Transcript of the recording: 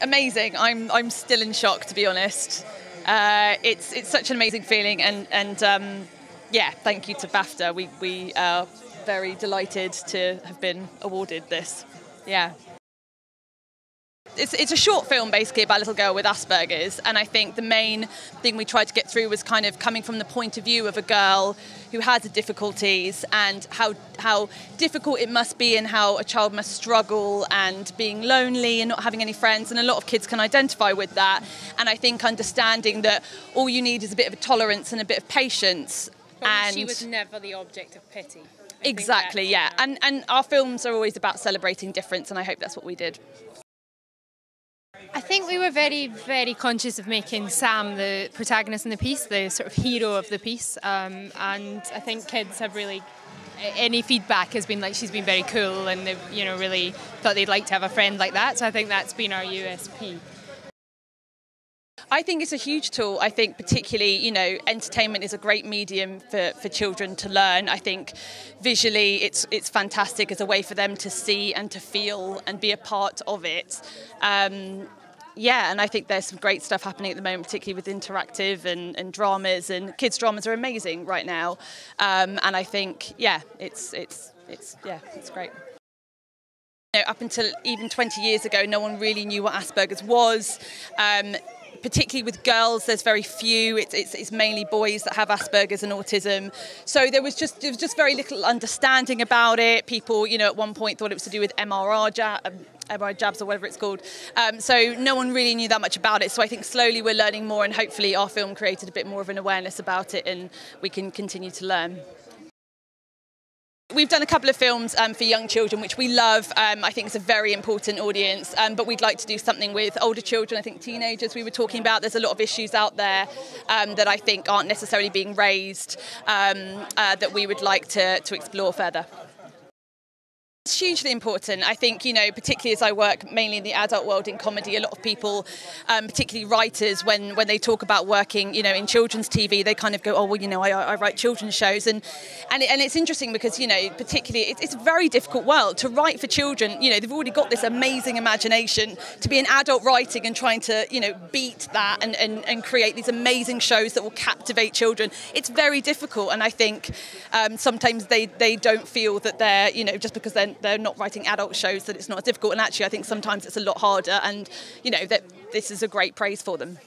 amazing. I'm still in shock, to be honest. It's such an amazing feeling, and yeah, thank you to Bafta. We are very delighted to have been awarded this. Yeah. It's a short film basically about a little girl with Asperger's, and I think the main thing we tried to get through was kind of coming from the point of view of a girl who has difficulties and how difficult it must be and how a child must struggle and being lonely and not having any friends, and a lot of kids can identify with that. And I think understanding that all you need is a bit of a tolerance and a bit of patience. And she was never the object of pity. Exactly, yeah. And our films are always about celebrating difference, and I hope that's what we did. I think we were very, very conscious of making Sam the protagonist in the piece, the sort of hero of the piece, and I think kids have really, any feedback has been like she's been very cool, and they've really thought they'd like to have a friend like that, so I think that's been our USP. I think it's a huge tool. I think particularly, entertainment is a great medium for children to learn. I think visually it's fantastic as a way for them to see and to feel and be a part of it. Yeah, and I think there's some great stuff happening at the moment, particularly with interactive and dramas, and kids' dramas are amazing right now. And I think, yeah, it's great. Up until even 20 years ago, no one really knew what Asperger's was. Particularly with girls, there's very few. It's mainly boys that have Asperger's and autism. So there was just very little understanding about it. People, at one point thought it was to do with MRI jabs or whatever it's called. So no one really knew that much about it. So I think slowly we're learning more, and hopefully our film created a bit more of an awareness about it, and we can continue to learn. We've done a couple of films for young children, which we love. I think it's a very important audience, but we'd like to do something with older children. I think teenagers we were talking about. There's a lot of issues out there that I think aren't necessarily being raised that we would like to explore further. It's hugely important. I think, particularly as I work mainly in the adult world in comedy, a lot of people, particularly writers, when they talk about working, in children's TV, they kind of go, oh, well, I write children's shows. And it's interesting because, particularly it's a very difficult world to write for children. They've already got this amazing imagination. To be an adult writing and trying to, beat that and create these amazing shows that will captivate children, it's very difficult. And I think sometimes they don't feel that they're, just because they're not writing adult shows, that it's not as difficult. And actually, I think sometimes it's a lot harder, and that this is a great praise for them.